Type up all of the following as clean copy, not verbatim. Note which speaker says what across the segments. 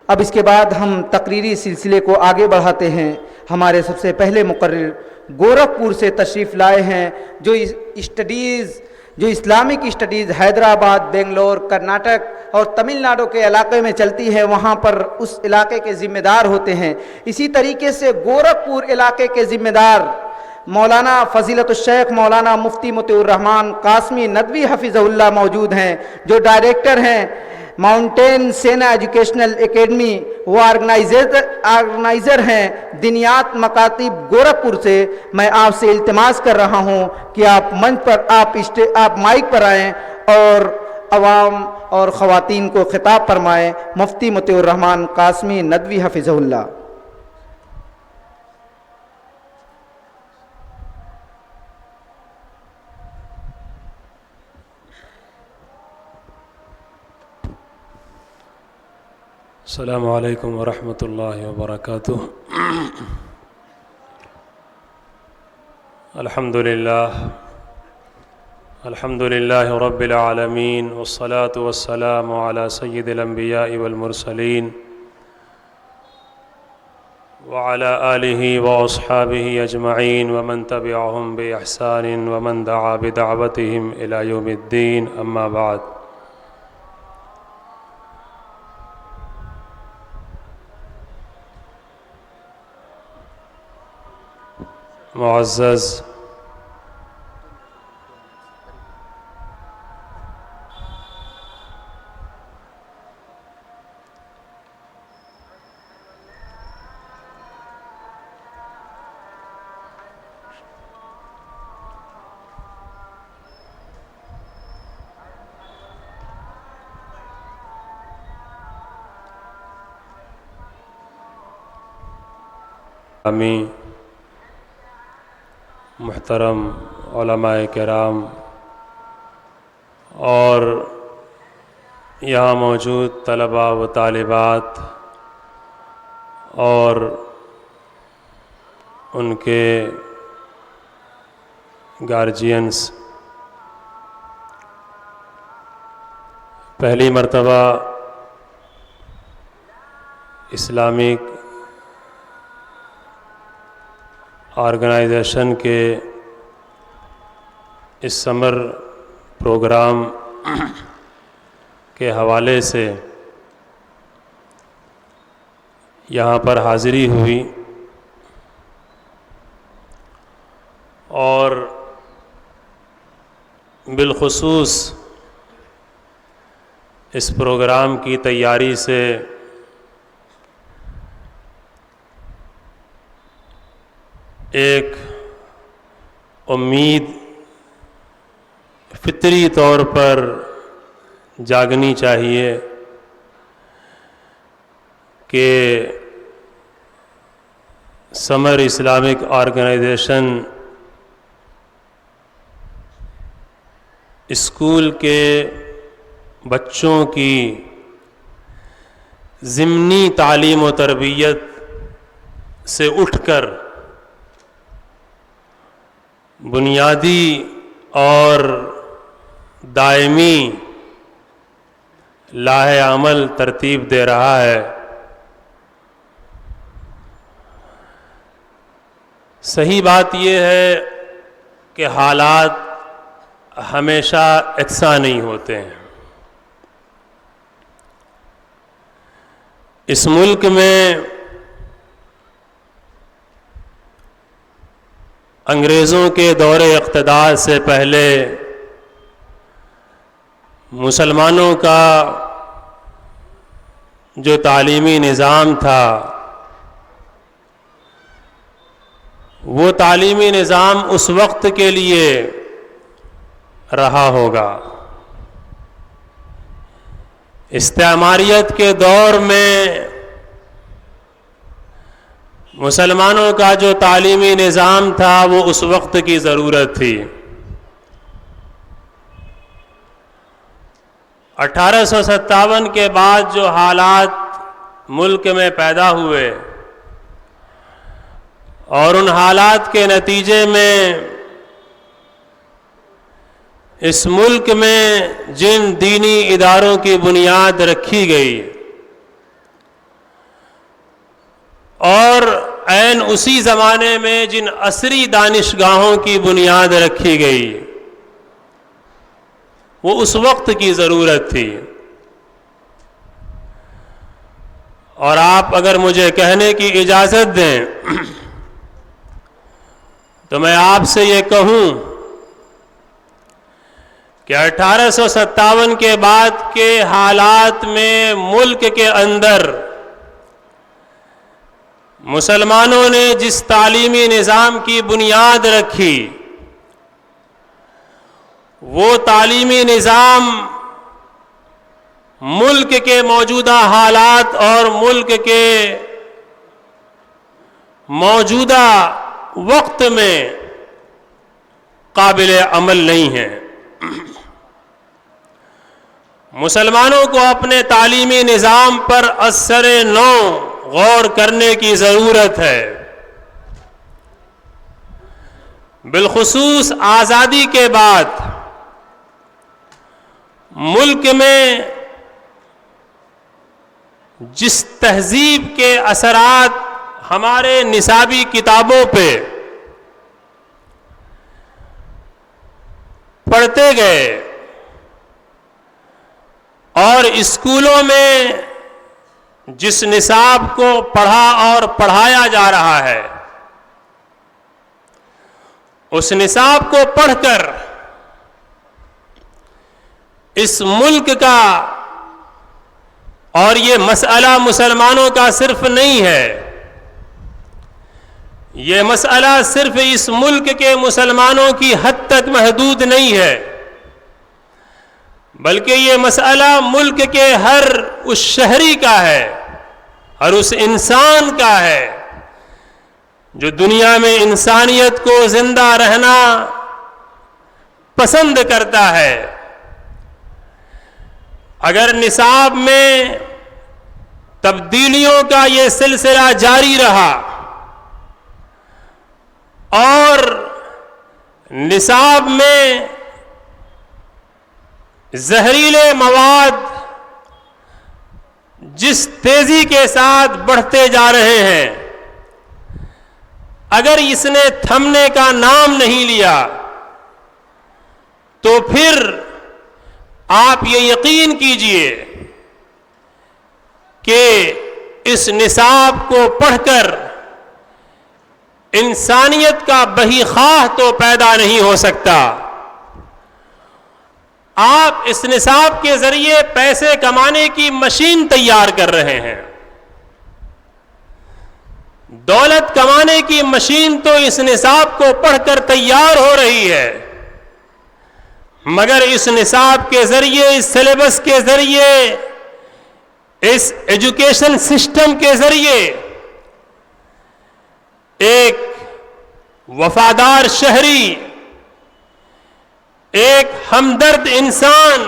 Speaker 1: اب اس کے بعد ہم تقریری سلسلے کو آگے بڑھاتے ہیں۔ ہمارے سب سے پہلے مقرر گورکھپور سے تشریف لائے ہیں، جو اسلامک اسٹڈیز حیدرآباد، بنگلور، کرناٹک اور تمل ناڈو کے علاقے میں چلتی ہے، وہاں پر اس علاقے کے ذمہ دار ہوتے ہیں۔ اسی طریقے سے گورکھپور علاقے کے ذمہ دار مولانا فضیلت الشیخ مولانا مفتی مطیع الرحمان قاسمی ندوی حفظہ اللہ موجود ہیں، جو ڈائریکٹر ہیں ماؤنٹین سینا ایجوکیشنل اکیڈمی، وہ آرگنائزر ہیں دینیات مکاتب گورکھپور سے۔ میں آپ سے التماس کر رہا ہوں کہ آپ منچ پر آپ مائک پر آئیں اور عوام اور خواتین کو خطاب فرمائیں۔ مفتی مطیع الرحمان قاسمی ندوی حفظہ اللہ۔
Speaker 2: السلام علیکم ورحمۃ اللہ وبرکاتہ۔ الحمد للہ رب العالمین، والصلاة والسلام علی سید الانبیاء والمرسلین وعلی آلہ واصحابہ اجمعین ومن تبعہم بإحسان ومن دعا بدعوتہم الی یوم الدین، اما بعد۔ معزز امی، محترم علماء کرام اور یہاں موجود طلباء و طالبات اور ان کے گارجینز، پہلی مرتبہ اسلامک آرگنائزیشن کے اس سمر پروگرام کے حوالے سے یہاں پر حاضری ہوئی، اور بالخصوص اس پروگرام کی تیاری سے ایک امید فطری طور پر جاگنی چاہیے کہ سمر اسلامک آرگنائزیشن اسکول کے بچوں کی ضمنی تعلیم و تربیت سے اٹھ کر بنیادی اور دائمی لاہ عمل ترتیب دے رہا ہے۔ صحیح بات یہ ہے کہ حالات ہمیشہ یکساں نہیں ہوتے ہیں۔ اس ملک میں انگریزوں کے دور اقتدار سے پہلے مسلمانوں کا جو تعلیمی نظام تھا، وہ تعلیمی نظام اس وقت کے لیے رہا ہوگا۔ استعماریت کے دور میں مسلمانوں کا جو تعلیمی نظام تھا وہ اس وقت کی ضرورت تھی۔ 1857 کے بعد جو حالات ملک میں پیدا ہوئے اور ان حالات کے نتیجے میں اس ملک میں جن دینی اداروں کی بنیاد رکھی گئی اور عین اسی زمانے میں جن عصری دانشگاہوں کی بنیاد رکھی گئی وہ اس وقت کی ضرورت تھی. اور آپ اگر مجھے کہنے کی اجازت دیں تو میں آپ سے یہ کہوں کہ 1857 کے بعد کے حالات میں ملک کے اندر مسلمانوں نے جس تعلیمی نظام کی بنیاد رکھی وہ تعلیمی نظام ملک کے موجودہ حالات اور ملک کے موجودہ وقت میں قابل عمل نہیں ہے. مسلمانوں کو اپنے تعلیمی نظام پر ازسر نو غور کرنے کی ضرورت ہے. بالخصوص آزادی کے بعد ملک میں جس تہذیب کے اثرات ہمارے نصابی کتابوں پہ پڑھتے گئے اور اسکولوں میں جس نصاب کو پڑھا اور پڑھایا جا رہا ہے اس نصاب کو پڑھ کر اس ملک کا، اور یہ مسئلہ مسلمانوں کا صرف نہیں ہے، یہ مسئلہ صرف اس ملک کے مسلمانوں کی حد تک محدود نہیں ہے، بلکہ یہ مسئلہ ملک کے ہر اس شہری کا ہے، ہر اس انسان کا ہے جو دنیا میں انسانیت کو زندہ رہنا پسند کرتا ہے. اگر نصاب میں تبدیلیوں کا یہ سلسلہ جاری رہا اور نصاب میں زہریلے مواد جس تیزی کے ساتھ بڑھتے جا رہے ہیں، اگر اس نے تھمنے کا نام نہیں لیا تو پھر آپ یہ یقین کیجئے کہ اس نصاب کو پڑھ کر انسانیت کا بہی خواہ تو پیدا نہیں ہو سکتا. آپ اس نصاب کے ذریعے پیسے کمانے کی مشین تیار کر رہے ہیں. دولت کمانے کی مشین تو اس نصاب کو پڑھ کر تیار ہو رہی ہے، مگر اس نصاب کے ذریعے، اس سلیبس کے ذریعے، اس ایجوکیشن سسٹم کے ذریعے ایک وفادار شہری، ایک ہمدرد انسان،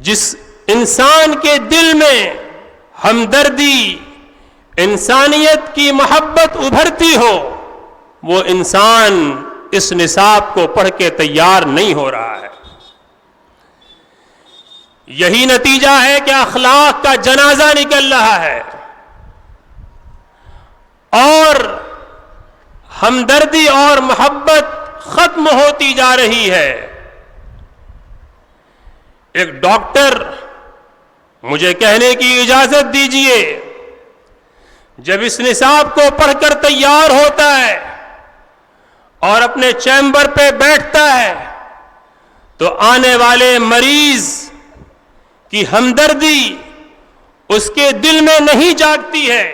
Speaker 2: جس انسان کے دل میں ہمدردی، انسانیت کی محبت ابھرتی ہو، وہ انسان اس نصاب کو پڑھ کے تیار نہیں ہو رہا ہے. یہی نتیجہ ہے کہ اخلاق کا جنازہ نکل رہا ہے اور ہمدردی اور محبت ختم ہوتی جا رہی ہے. ایک ڈاکٹر، مجھے کہنے کی اجازت دیجئے، جب اس نصاب کو پڑھ کر تیار ہوتا ہے اور اپنے چیمبر پہ بیٹھتا ہے تو آنے والے مریض کی ہمدردی اس کے دل میں نہیں جاگتی ہے،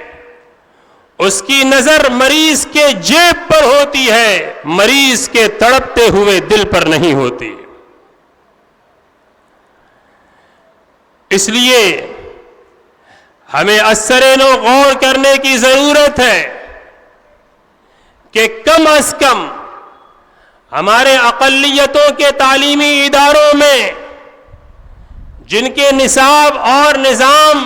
Speaker 2: اس کی نظر مریض کے جیب پر ہوتی ہے، مریض کے تڑپتے ہوئے دل پر نہیں ہوتی. اس لیے ہمیں ازسرِنو غور کرنے کی ضرورت ہے کہ کم از کم ہمارے اقلیتوں کے تعلیمی اداروں میں جن کے نصاب اور نظام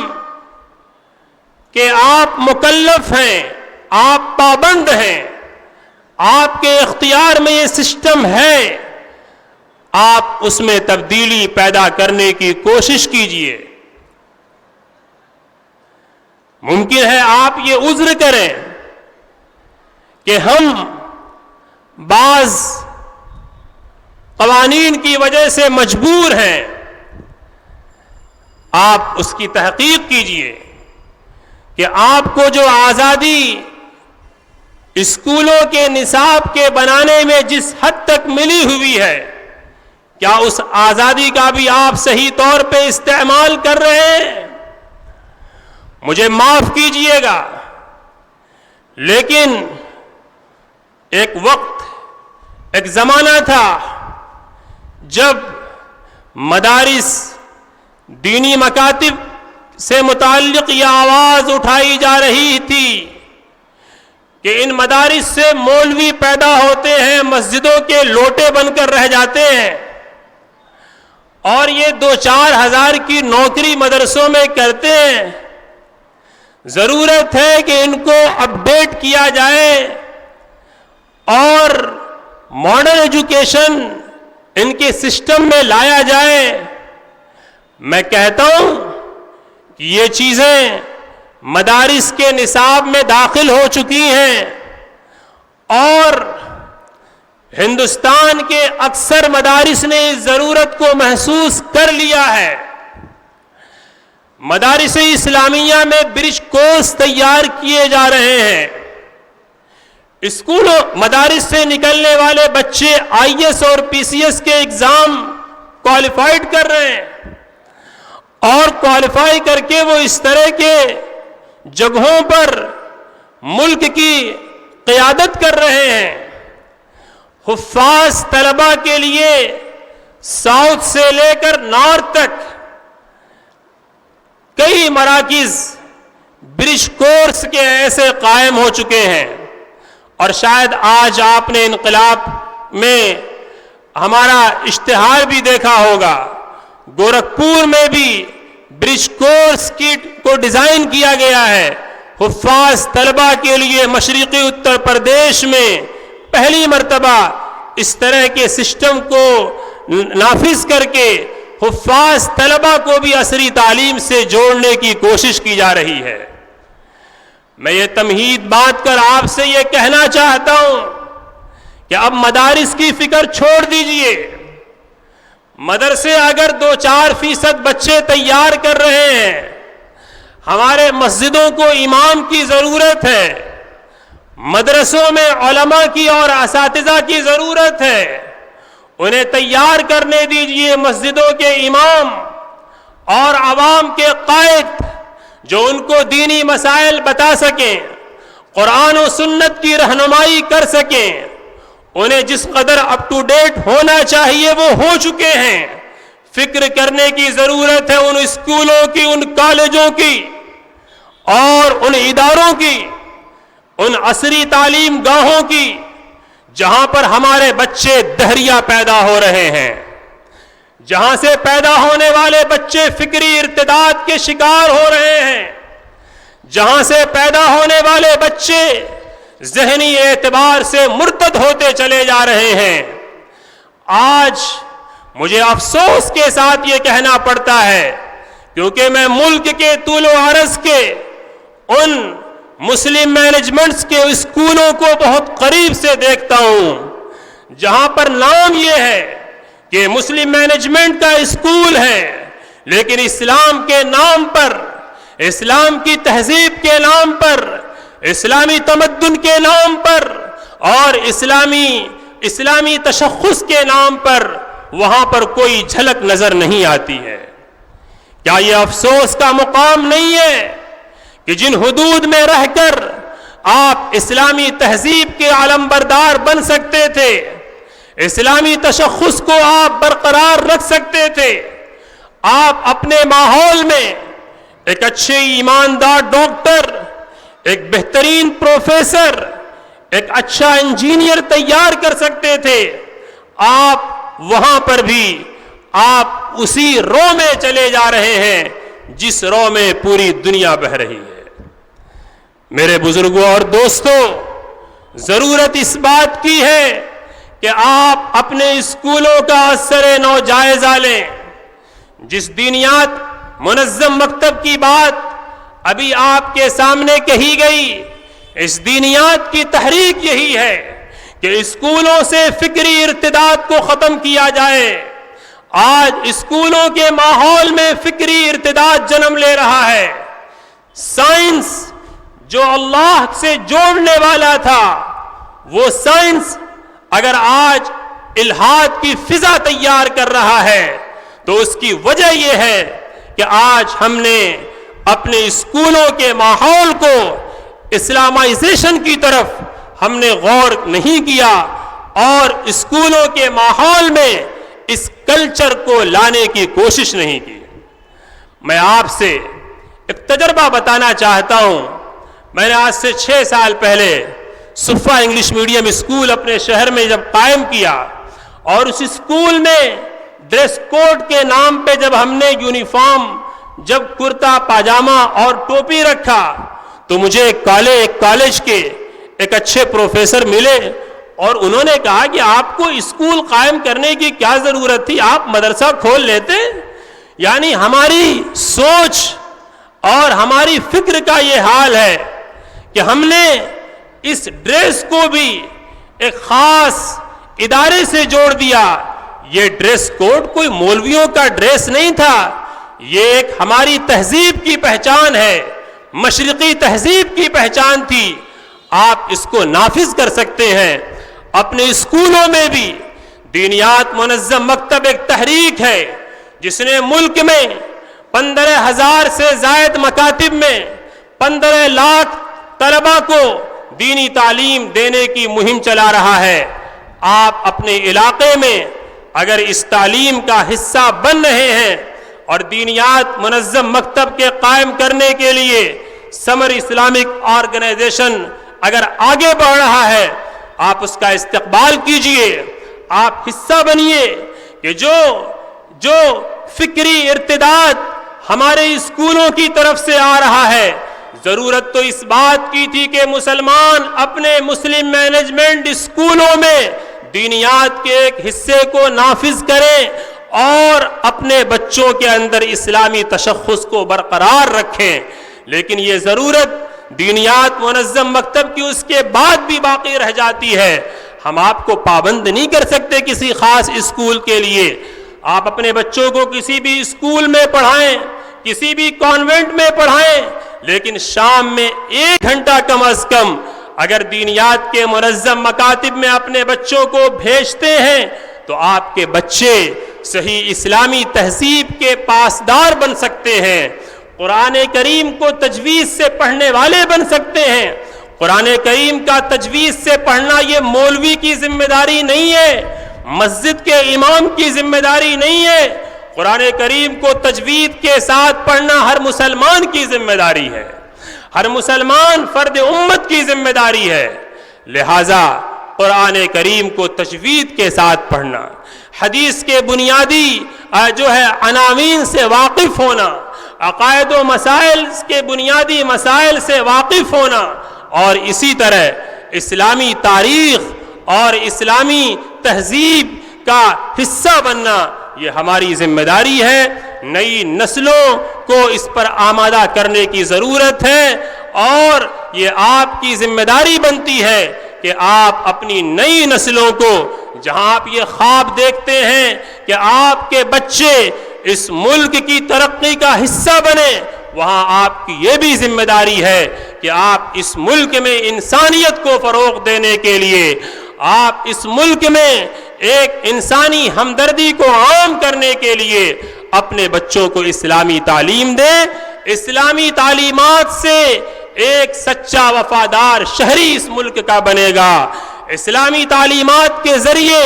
Speaker 2: کہ آپ مکلف ہیں، آپ پابند ہیں، آپ کے اختیار میں یہ سسٹم ہے، آپ اس میں تبدیلی پیدا کرنے کی کوشش کیجئے. ممکن ہے آپ یہ عذر کریں کہ ہم بعض قوانین کی وجہ سے مجبور ہیں. آپ اس کی تحقیق کیجئے کہ آپ کو جو آزادی اسکولوں کے نصاب کے بنانے میں جس حد تک ملی ہوئی ہے، کیا اس آزادی کا بھی آپ صحیح طور پہ استعمال کر رہے ہیں؟ مجھے معاف کیجئے گا، لیکن ایک وقت، ایک زمانہ تھا جب مدارس، دینی مکاتب سے متعلق یہ آواز اٹھائی جا رہی تھی کہ ان مدارس سے مولوی پیدا ہوتے ہیں، مسجدوں کے لوٹے بن کر رہ جاتے ہیں، اور یہ 2-4 ہزار کی نوکری مدرسوں میں کرتے ہیں. ضرورت ہے کہ ان کو اپ ڈیٹ کیا جائے اور ماڈرن ایجوکیشن ان کے سسٹم میں لایا جائے. میں کہتا ہوں کہ یہ چیزیں مدارس کے نصاب میں داخل ہو چکی ہیں، اور ہندوستان کے اکثر مدارس نے اس ضرورت کو محسوس کر لیا ہے. مدارس اسلامیہ میں برج کورس تیار کیے جا رہے ہیں. اسکولوں، مدارس سے نکلنے والے بچے IAS اور PCS کے اگزام کوالیفائڈ کر رہے ہیں، اور کوالیفائی کر کے وہ اس طرح کے جگہوں پر ملک کی قیادت کر رہے ہیں. حفاظ طلبہ کے لیے ساؤتھ سے لے کر نارتھ تک کئی مراکز برج کورس کے ایسے قائم ہو چکے ہیں. اور شاید آج آپ نے انقلاب میں ہمارا اشتہار بھی دیکھا ہوگا، گورکھپور میں بھی برج کورس کو ڈیزائن کیا گیا ہے حفاظ طلبہ کے لیے. مشرقی اتر پردیش میں پہلی مرتبہ اس طرح کے سسٹم کو نافذ کر کے حفاظ طلبہ کو بھی عصری تعلیم سے جوڑنے کی کوشش کی جا رہی ہے. میں یہ تمہید بات کر آپ سے یہ کہنا چاہتا ہوں کہ اب مدارس کی فکر چھوڑ دیجئے. مدرسے اگر 2-4% بچے تیار کر رہے ہیں، ہمارے مسجدوں کو امام کی ضرورت ہے، مدرسوں میں علماء کی اور اساتذہ کی ضرورت ہے. انہیں تیار کرنے دیجئے مسجدوں کے امام اور عوام کے قائد جو ان کو دینی مسائل بتا سکیں، قرآن و سنت کی رہنمائی کر سکیں. انہیں جس قدر اپ ٹو ڈیٹ ہونا چاہیے وہ ہو چکے ہیں. فکر کرنے کی ضرورت ہے ان اسکولوں کی، ان کالجوں کی اور ان اداروں کی، ان عصری تعلیم گاہوں کی جہاں پر ہمارے بچے دہریہ پیدا ہو رہے ہیں، جہاں سے پیدا ہونے والے بچے فکری ارتداد کے شکار ہو رہے ہیں، جہاں سے پیدا ہونے والے بچے ذہنی اعتبار سے مرتد ہوتے چلے جا رہے ہیں. آج مجھے افسوس کے ساتھ یہ کہنا پڑتا ہے، کیونکہ میں ملک کے طول و عرض کے ان مسلم مینجمنٹس کے اسکولوں کو بہت قریب سے دیکھتا ہوں جہاں پر نام یہ ہے کہ مسلم مینجمنٹ کا اسکول ہے، لیکن اسلام کے نام پر، اسلام کی تہذیب کے نام پر، اسلامی تمدن کے نام پر اور اسلامی تشخص کے نام پر وہاں پر کوئی جھلک نظر نہیں آتی ہے. کیا یہ افسوس کا مقام نہیں ہے کہ جن حدود میں رہ کر آپ اسلامی تہذیب کے علمبردار بن سکتے تھے، اسلامی تشخص کو آپ برقرار رکھ سکتے تھے، آپ اپنے ماحول میں ایک اچھے ایماندار ڈاکٹر، ایک بہترین پروفیسر، ایک اچھا انجینئر تیار کر سکتے تھے، آپ وہاں پر بھی آپ اسی رو میں چلے جا رہے ہیں جس رو میں پوری دنیا بہہ رہی ہے. میرے بزرگوں اور دوستوں، ضرورت اس بات کی ہے کہ آپ اپنے اسکولوں کا اثر نو جائزہ لیں. جس دینیات منظم مکتب کی بات ابھی آپ کے سامنے کہی گئی اس دینیات کی تحریک یہی ہے کہ اسکولوں سے فکری ارتداد کو ختم کیا جائے. آج اسکولوں کے ماحول میں فکری ارتداد جنم لے رہا ہے. سائنس جو اللہ سے جوڑنے والا تھا وہ سائنس اگر آج الحاد کی فضا تیار کر رہا ہے تو اس کی وجہ یہ ہے کہ آج ہم نے اپنے اسکولوں کے ماحول کو اسلامائزیشن کی طرف ہم نے غور نہیں کیا اور اسکولوں کے ماحول میں اس کلچر کو لانے کی کوشش نہیں کی. میں آپ سے ایک تجربہ بتانا چاہتا ہوں. میں نے آج سے 6 سال پہلے صفا انگلش میڈیم اسکول اپنے شہر میں جب قائم کیا اور اس اسکول میں ڈریس کوڈ کے نام پہ جب ہم نے یونیفارم جب کرتا پاجامہ اور ٹوپی رکھا تو مجھے کالج کے ایک اچھے پروفیسر ملے اور انہوں نے کہا کہ آپ کو اسکول قائم کرنے کی کیا ضرورت تھی, آپ مدرسہ کھول لیتے. یعنی ہماری سوچ اور ہماری فکر کا یہ حال ہے کہ ہم نے اس ڈریس کو بھی ایک خاص ادارے سے جوڑ دیا. یہ ڈریس کوڈ کوئی مولویوں کا ڈریس نہیں تھا, یہ ایک ہماری تہذیب کی پہچان ہے, مشرقی تہذیب کی پہچان تھی. آپ اس کو نافذ کر سکتے ہیں. اپنے اسکولوں میں بھی دینیات منظم مکتب ایک تحریک ہے جس نے ملک میں 15,000 سے زائد مکاتب میں 15 لاکھ طلبہ کو دینی تعلیم دینے کی مہم چلا رہا ہے. آپ اپنے علاقے میں اگر اس تعلیم کا حصہ بن رہے ہیں اور دینیات منظم مکتب کے قائم کرنے کے لیے سمر اسلامک آرگنائزیشن اگر آگے بڑھ رہا ہے, آپ اس کا استقبال کیجئے, آپ حصہ بنیے کہ جو فکری ارتداد ہمارے اسکولوں کی طرف سے آ رہا ہے. ضرورت تو اس بات کی تھی کہ مسلمان اپنے مسلم مینجمنٹ اسکولوں میں دینیات کے ایک حصے کو نافذ کریں اور اپنے بچوں کے اندر اسلامی تشخص کو برقرار رکھیں. لیکن یہ ضرورت دینیات منظم مکتب کی اس کے بعد بھی باقی رہ جاتی ہے. ہم آپ کو پابند نہیں کر سکتے کسی خاص اسکول کے لیے. آپ اپنے بچوں کو کسی بھی اسکول میں پڑھائیں, کسی بھی کانوینٹ میں پڑھائیں, لیکن شام میں 1 گھنٹہ کم از کم اگر دینیات کے منظم مکاتب میں اپنے بچوں کو بھیجتے ہیں تو آپ کے بچے صحیح اسلامی تہذیب کے پاسدار بن سکتے ہیں, قرآن کریم کو تجویز سے پڑھنے والے بن سکتے ہیں. قرآن کریم کا تجویز سے پڑھنا یہ مولوی کی ذمہ داری نہیں ہے, مسجد کے امام کی ذمہ داری نہیں ہے. قرآن کریم کو تجوید کے ساتھ پڑھنا ہر مسلمان کی ذمہ داری ہے, ہر مسلمان فرد امت کی ذمہ داری ہے. لہذا قرآن کریم کو تجوید کے ساتھ پڑھنا, حدیث کے بنیادی جو ہے عناوین سے واقف ہونا, عقائد و مسائل کے بنیادی مسائل سے واقف ہونا اور اسی طرح اسلامی تاریخ اور اسلامی تہذیب کا حصہ بننا یہ ہماری ذمہ داری ہے. نئی نسلوں کو اس پر آمادہ کرنے کی ضرورت ہے اور یہ آپ کی ذمہ داری بنتی ہے کہ آپ اپنی نئی نسلوں کو, جہاں آپ یہ خواب دیکھتے ہیں کہ آپ کے بچے اس ملک کی ترقی کا حصہ بنے, وہاں آپ کی یہ بھی ذمہ داری ہے کہ آپ اس ملک میں انسانیت کو فروغ دینے کے لیے, آپ اس ملک میں ایک انسانی ہمدردی کو عام کرنے کے لیے اپنے بچوں کو اسلامی تعلیم دیں. اسلامی تعلیمات سے ایک سچا وفادار شہری اس ملک کا بنے گا. اسلامی تعلیمات کے ذریعے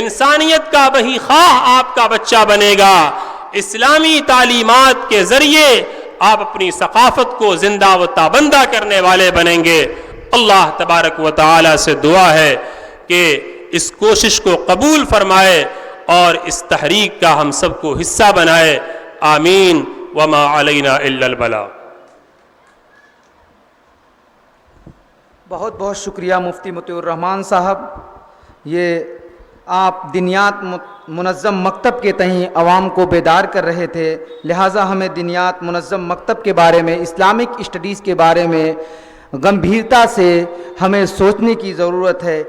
Speaker 2: انسانیت کا بہی خواہ آپ کا بچہ بنے گا. اسلامی تعلیمات کے ذریعے آپ اپنی ثقافت کو زندہ و تابندہ کرنے والے بنیں گے. اللہ تبارک و تعالی سے دعا ہے کہ اس کوشش کو قبول فرمائے اور اس تحریک کا ہم سب کو حصہ بنائے. آمین. وما علینا الا البلاغ.
Speaker 1: بہت بہت شکریہ مفتی مطیع الرحمان صاحب. یہ آپ دینیات منظم مکتب کے تئیں عوام کو بیدار کر رہے تھے، لہٰذا ہمیں دینیات منظم مکتب کے بارے میں، اسلامک اسٹڈیز کے بارے میں گمبھیرتا سے ہمیں سوچنے کی ضرورت ہے۔